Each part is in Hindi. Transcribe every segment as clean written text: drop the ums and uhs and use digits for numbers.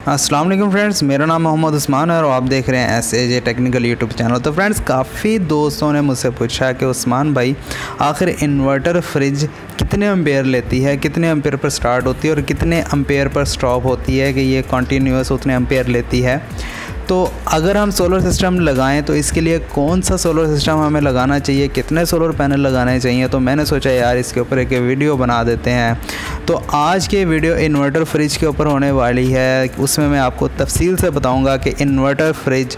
अस्सलाम वालेकुम फ्रेंड्स, मेरा नाम मोहम्मद उस्मान है और आप देख रहे हैं SAJ टेक्निकल यूट्यूब चैनल। तो फ्रेंड्स, काफ़ी दोस्तों ने मुझसे पूछा कि उस्मान भाई आखिर इन्वर्टर फ्रिज कितने एम्पेयर लेती है, कितने एम्पेयर पर स्टार्ट होती है और कितने एम्पेयर पर स्टॉप होती है कि ये कंटिन्यूस उतने एम्पेयर लेती है। तो अगर हम सोलर सिस्टम लगाएं तो इसके लिए कौन सा सोलर सिस्टम हमें लगाना चाहिए, कितने सोलर पैनल लगाने चाहिए, तो मैंने सोचा यार इसके ऊपर एक वीडियो बना देते हैं। तो आज के वीडियो इन्वर्टर फ्रिज के ऊपर होने वाली है। उसमें मैं आपको तफसील से बताऊंगा कि इन्वर्टर फ्रिज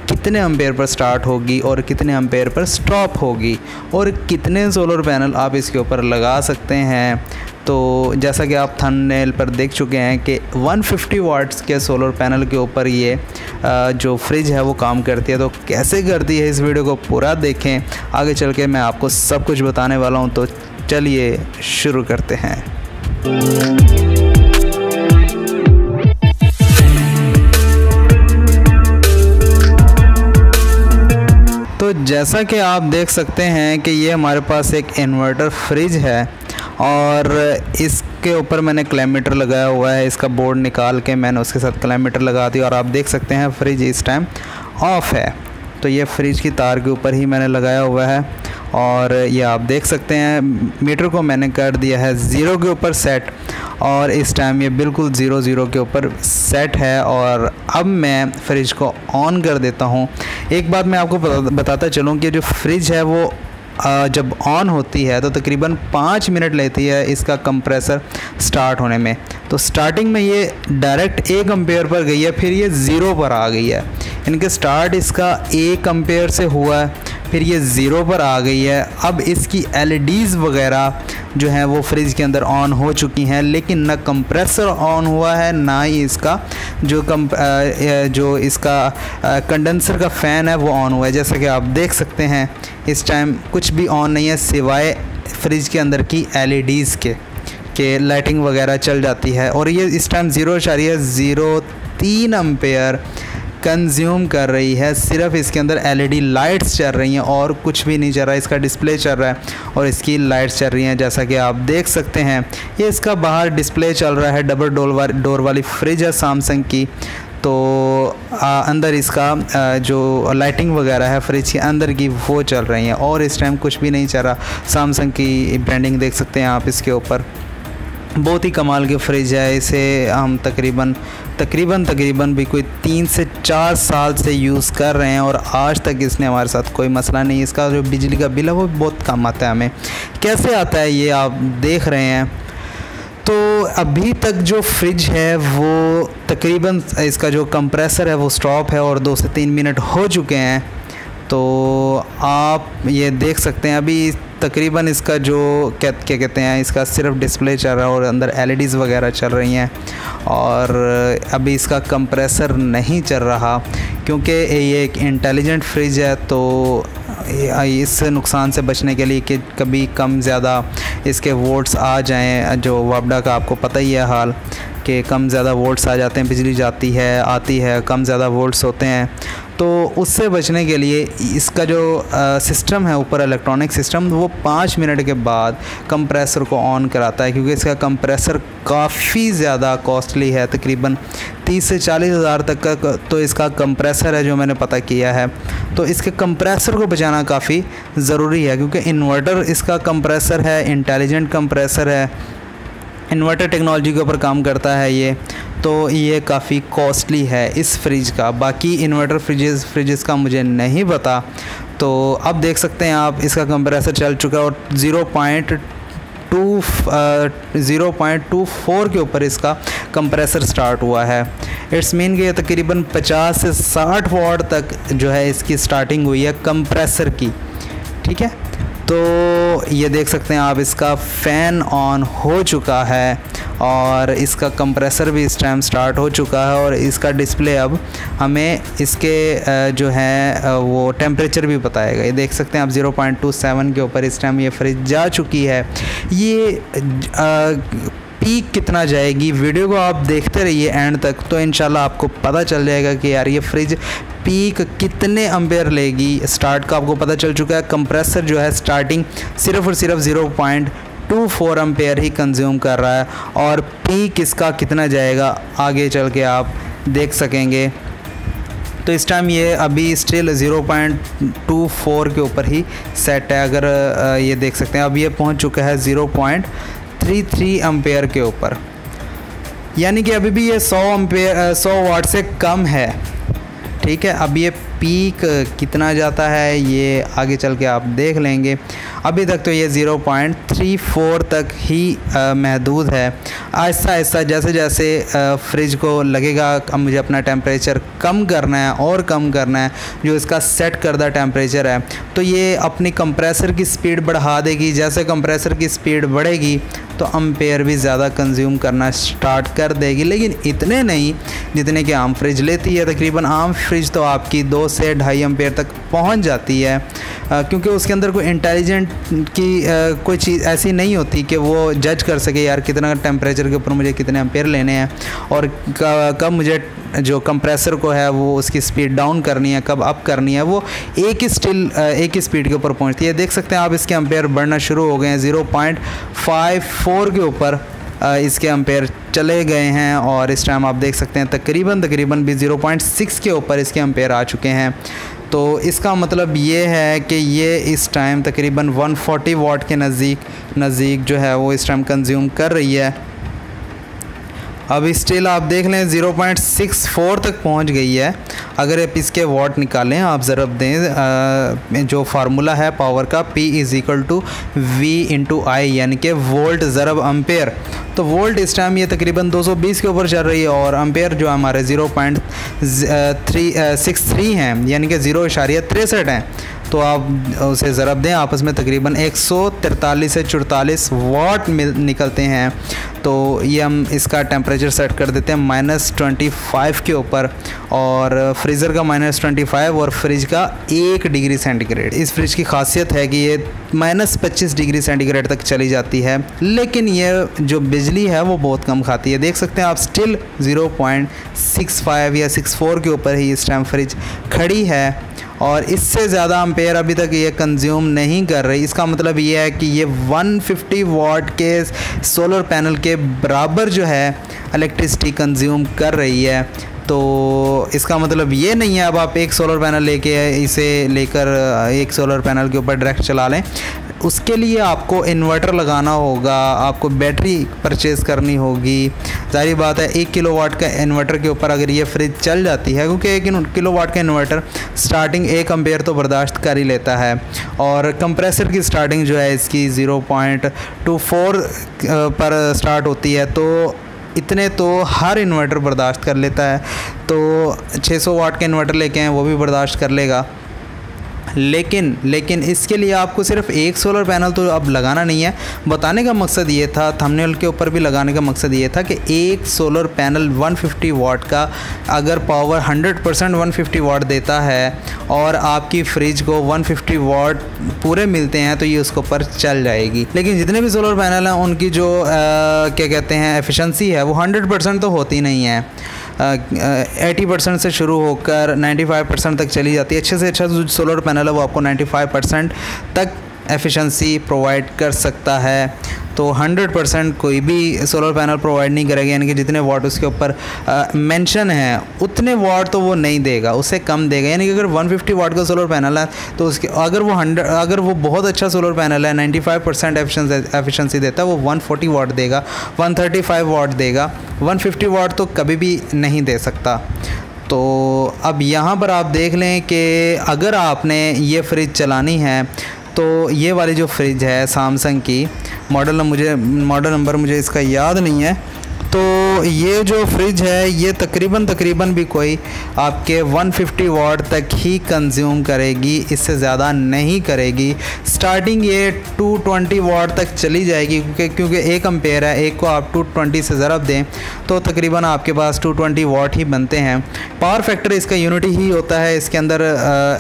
कितने एम्पेयर पर स्टार्ट होगी और कितने एम्पेयर पर स्टॉप होगी और कितने सोलर पैनल आप इसके ऊपर लगा सकते हैं। तो जैसा कि आप थंबनेल पर देख चुके हैं कि 150 वाट्स के सोलर पैनल के ऊपर ये जो फ्रिज है वो काम करती है। तो कैसे करती है इस वीडियो को पूरा देखें, आगे चल के मैं आपको सब कुछ बताने वाला हूं। तो चलिए शुरू करते हैं। तो जैसा कि आप देख सकते हैं कि ये हमारे पास एक इन्वर्टर फ्रिज है और इसके ऊपर मैंने क्लाइमेटर लगाया हुआ है। इसका बोर्ड निकाल के मैंने उसके साथ क्लाइमेटर लगा दिया और आप देख सकते हैं फ्रिज इस टाइम ऑफ़ है। तो ये फ्रिज की तार के ऊपर ही मैंने लगाया हुआ है और ये आप देख सकते हैं मीटर को मैंने कर दिया है 0 के ऊपर सेट और इस टाइम ये बिल्कुल 0 के ऊपर सेट है। और अब मैं फ्रिज को ऑन कर देता हूँ। एक बात मैं आपको बताता चलूँ कि जो फ्रिज है वो जब ऑन होती है तो तकरीबन 5 मिनट लेती है इसका कंप्रेसर स्टार्ट होने में। तो स्टार्टिंग में ये डायरेक्ट 1 एम्पेयर पर गई है, फिर ये 0 पर आ गई है। इनके स्टार्ट इसका 1 एम्पेयर से हुआ है, फिर ये 0 पर आ गई है। अब इसकी LEDs वगैरह जो हैं वो फ्रिज के अंदर ऑन हो चुकी हैं, लेकिन ना कंप्रेसर ऑन हुआ है ना ही इसका जो इसका कंडेंसर का फ़ैन है वो ऑन हुआ है। जैसा कि आप देख सकते हैं इस टाइम कुछ भी ऑन नहीं है सिवाय फ्रिज के अंदर की LEDs के लाइटिंग वगैरह चल जाती है। और ये इस टाइम 0.03 एम्पेयर कंज्यूम कर रही है। सिर्फ इसके अंदर LED लाइट्स चल रही हैं और कुछ भी नहीं चल रहा है। इसका डिस्प्ले चल रहा है और इसकी लाइट्स चल रही हैं। जैसा कि आप देख सकते हैं ये इसका बाहर डिस्प्ले चल रहा है। डबल डोर वाली फ्रिज है सैमसंग की। तो अंदर इसका जो लाइटिंग वगैरह है फ्रिज के अंदर की वो चल रही हैं और इस टाइम कुछ भी नहीं चल रहा। सैमसंग की ब्रांडिंग देख सकते हैं आप इसके ऊपर। बहुत ही कमाल की फ्रिज है। इसे हम तकरीबन भी कोई 3 से 4 साल से यूज़ कर रहे हैं और आज तक इसने हमारे साथ कोई मसला नहीं। इसका जो बिजली का बिल है वो बहुत कम आता है हमें। कैसे आता है ये आप देख रहे हैं। तो अभी तक जो फ्रिज है वो तकरीबन इसका जो कंप्रेसर है वो स्टॉप है और 2 से 3 मिनट हो चुके हैं। तो आप ये देख सकते हैं अभी तकरीबन इसका जो क्या कहते हैं इसका सिर्फ डिस्प्ले चल रहा है और अंदर LEDs वगैरह चल रही हैं और अभी इसका कंप्रेसर नहीं चल रहा क्योंकि ये एक इंटेलिजेंट फ्रिज है। तो इस नुकसान से बचने के लिए कि कभी कम ज़्यादा इसके वोल्ट्स आ जाएं, जो वापडा का आपको पता ही है हाल कि कम ज़्यादा वोल्ट्स आ जाते हैं, बिजली जाती है आती है, कम ज़्यादा वोल्ट्स होते हैं। तो उससे बचने के लिए इसका जो सिस्टम है ऊपर इलेक्ट्रॉनिक सिस्टम वो 5 मिनट के बाद कंप्रेसर को ऑन कराता है क्योंकि इसका कंप्रेसर काफ़ी ज़्यादा कॉस्टली है। तकरीबन 30 से 40 हज़ार तक का तो इसका कंप्रेसर है जो मैंने पता किया है। तो इसके कंप्रेसर को बचाना काफ़ी ज़रूरी है क्योंकि इन्वर्टर इसका कंप्रेसर है, इंटेलिजेंट कंप्रेसर है, इन्वर्टर टेक्नोलॉजी के ऊपर काम करता है ये। तो ये काफ़ी कॉस्टली है इस फ्रिज का। बाकी इन्वर्टर फ्रिजेस का मुझे नहीं पता। तो अब देख सकते हैं आप इसका कंप्रेसर चल चुका है और 0.24 के ऊपर इसका कंप्रेसर स्टार्ट हुआ है। इट्स मीन कि ये तकरीबन 50 से 60 वाट तक जो है इसकी स्टार्टिंग हुई है कंप्रेसर की। ठीक है, तो ये देख सकते हैं आप इसका फ़ैन ऑन हो चुका है और इसका कंप्रेसर भी इस टाइम स्टार्ट हो चुका है और इसका डिस्प्ले अब हमें इसके जो है वो टेम्परेचर भी बताएगा। ये देख सकते हैं आप 0.27 के ऊपर इस टाइम ये फ्रिज जा चुकी है। ये पीक कितना जाएगी, वीडियो को आप देखते रहिए एंड तक, तो इंशाल्लाह आपको पता चल जाएगा कि यार ये फ्रिज पीक कितने एम्पेयर लेगी। स्टार्ट का आपको पता चल चुका है। कंप्रेसर जो है स्टार्टिंग सिर्फ और सिर्फ 0.24 एम्पेयर ही कंज्यूम कर रहा है और पीक इसका कितना जाएगा आगे चल के आप देख सकेंगे। तो इस टाइम ये अभी स्टिल 0.24 के ऊपर ही सेट है। अगर ये देख सकते हैं अब ये पहुंच चुका है 0.33 एम्पेयर के ऊपर, यानी कि अभी भी ये 100 वाट से कम है। ठीक है, अब ये पीक कितना जाता है ये आगे चल के आप देख लेंगे। अभी तक तो ये 0.34 तक ही महदूद है। आहिस्ता आहिस्ता जैसे जैसे फ्रिज को लगेगा अब मुझे अपना टेम्परेचर कम करना है और कम करना है, जो इसका सेट करदा टेम्परेचर है, तो ये अपनी कंप्रेसर की स्पीड बढ़ा देगी। जैसे कंप्रेसर की स्पीड बढ़ेगी तो एम्पेयर भी ज़्यादा कंज्यूम करना स्टार्ट कर देगी, लेकिन इतने नहीं जितने कि आम फ्रिज लेती है। तकरीबन आम फ्रिज तो आपकी 2 से 2.5 एम्पेयर तक पहुंच जाती है, क्योंकि उसके अंदर कोई इंटेलिजेंट की कोई चीज़ ऐसी नहीं होती कि वो जज कर सके यार कितना टेम्परेचर के ऊपर मुझे कितने एम्पेयर लेने हैं और कब मुझे जो कंप्रेसर को है वो उसकी स्पीड डाउन करनी है, कब अप करनी है। वो एक ही स्पीड के ऊपर पहुंचती है। देख सकते हैं आप इसके एम्पेयर बढ़ना शुरू हो गए हैं। 0.54 के ऊपर इसके एम्पेयर चले गए हैं और इस टाइम आप देख सकते हैं तकरीबन भी 0.6 के ऊपर इसके एम्पेयर आ चुके हैं। तो इसका मतलब ये है कि ये इस टाइम तकरीबन 140 वाट के नज़दीक जो है वो इस टाइम कंज्यूम कर रही है। अब स्टिल आप देख लें 0.64 तक पहुंच गई है। अगर आप इसके वाट निकालें, आप ज़रब दें जो फार्मूला है पावर का P = V/I, यानी कि वोल्ट ज़रब एम्पेयर। तो वोल्ट इस टाइम ये तकरीबन 220 के ऊपर चल रही है और एम्पेयर जो हमारे 0.63 हैं, यानी कि 0.63 हैं। तो आप उसे ज़रब दें आपस में, तकरीबन 143 से 44 वाट निकलते हैं। तो ये हम इसका टेम्परेचर सेट कर देते हैं -25 के ऊपर, और फ्रीज़र का -25 और फ्रिज का 1 डिग्री सेंटीग्रेड। इस फ्रिज की खासियत है कि ये -25 डिग्री सेंटीग्रेड तक चली जाती है, लेकिन ये जो बिजली है वो बहुत कम खाती है। देख सकते हैं आप स्टिल 0.65 या 64 के ऊपर ही इस टाइम फ्रिज खड़ी है और इससे ज़्यादा एम्पेयर अभी तक ये कंज्यूम नहीं कर रही। इसका मतलब ये है कि ये 150 वाट के सोलर पैनल के बराबर जो है इलेक्ट्रिसिटी कंज्यूम कर रही है। तो इसका मतलब ये नहीं है अब आप एक सोलर पैनल लेकर एक सोलर पैनल के ऊपर डायरेक्ट चला लें। उसके लिए आपको इन्वर्टर लगाना होगा, आपको बैटरी परचेज़ करनी होगी। जाहिर बात है 1 किलोवाट का इन्वर्टर के ऊपर अगर ये फ्रिज चल जाती है, क्योंकि 1 किलोवाट का इन्वर्टर स्टार्टिंग 1 एम्पेयर तो बर्दाश्त कर ही लेता है, और कंप्रेसर की स्टार्टिंग जो है इसकी 0.24 पर स्टार्ट होती है। तो इतने तो हर इन्वर्टर बर्दाश्त कर लेता है। तो 600 वाट का इन्वर्टर लेके आए वो भी बर्दाश्त कर लेगा। लेकिन इसके लिए आपको सिर्फ एक सोलर पैनल तो अब लगाना नहीं है। बताने का मकसद ये था, थंबनेल के ऊपर भी लगाने का मकसद ये था कि एक सोलर पैनल 150 वाट का अगर पावर 100% 150 वाट देता है और आपकी फ्रिज को 150 वाट पूरे मिलते हैं तो ये उसके ऊपर चल जाएगी। लेकिन जितने भी सोलर पैनल हैं उनकी जो क्या कहते हैं एफिशिएंसी है वो 100% तो होती नहीं है। 80% से शुरू होकर 95% तक चली जाती है। अच्छे से अच्छा जो सोलर पैनल है वो आपको 95% तक एफिशिएंसी प्रोवाइड कर सकता है। तो 100% कोई भी सोलर पैनल प्रोवाइड नहीं करेगा, यानी कि जितने वाट उसके ऊपर मेंशन है उतने वाट तो वो नहीं देगा, उससे कम देगा। यानी कि अगर 150 वाट का सोलर पैनल है तो उसके अगर वो बहुत अच्छा सोलर पैनल है 95% एफिशिएंसी देता है, वो 140 वाट देगा, 135 वाट देगा, 150 वाट तो कभी भी नहीं दे सकता। तो अब यहाँ पर आप देख लें कि अगर आपने ये फ्रिज चलानी है तो ये वाली जो फ्रिज है सैमसंग की, मॉडल नंबर मुझे इसका याद नहीं है, तो ये जो फ्रिज है ये तकरीबन भी कोई आपके 150 वाट तक ही कंज्यूम करेगी, इससे ज़्यादा नहीं करेगी। स्टार्टिंग ये 220 वाट तक चली जाएगी, क्योंकि 1 एम्पेयर है, एक को आप 220 से ज़रब दें तो तकरीबन आपके पास 220 वाट ही बनते हैं। पावर फैक्टर इसका यूनिटी ही होता है। इसके अंदर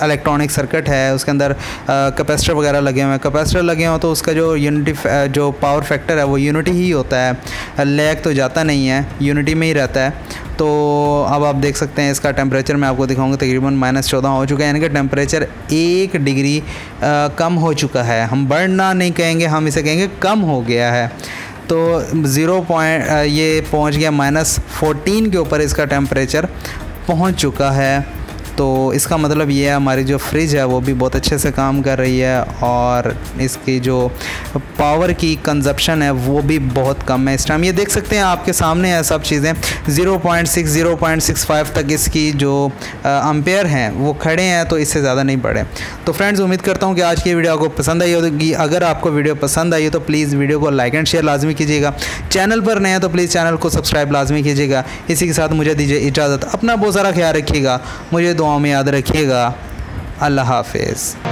इलेक्ट्रॉनिक सर्किट है, उसके अंदर कैपेसिटर वगैरह लगे हुए हैं। कैपेसिटर लगे हों तो उसका जो पावर फैक्टर है वो यूनिटी ही होता है, लैग तो जाता नहीं है, यूनिटी में ही रहता है। तो अब आप देख सकते हैं इसका टेम्परेचर मैं आपको दिखाऊंगा, तकरीबन -14 हो चुका है, यानी कि टेम्परेचर 1 डिग्री कम हो चुका है। हम बढ़ना नहीं कहेंगे, हम इसे कहेंगे कम हो गया है। तो ये पहुंच गया -14 के ऊपर इसका टेम्परेचर पहुंच चुका है। तो इसका मतलब ये है हमारी जो फ्रिज है वो भी बहुत अच्छे से काम कर रही है और इसकी जो पावर की कंजप्शन है वो भी बहुत कम है इस टाइम। ये देख सकते हैं आपके सामने है सब चीज़ें। 0.6 0.65 तक इसकी जो एम्पेयर हैं वो खड़े हैं, तो इससे ज़्यादा नहीं बढ़े। तो फ्रेंड्स, उम्मीद करता हूँ कि आज की वीडियो आपको पसंद आई होगी। अगर आपको वीडियो पसंद आई हो तो प्लीज़ वीडियो को लाइक एंड शेयर लाजमी कीजिएगा। चैनल पर नए हैं तो प्लीज़ चैनल को सब्सक्राइब लाजमी कीजिएगा। इसी के साथ मुझे दीजिए इजाज़त। अपना बहुत सारा ख्याल रखिएगा, मुझे दुआ में याद रखिएगा। अल्लाह हाफिज़।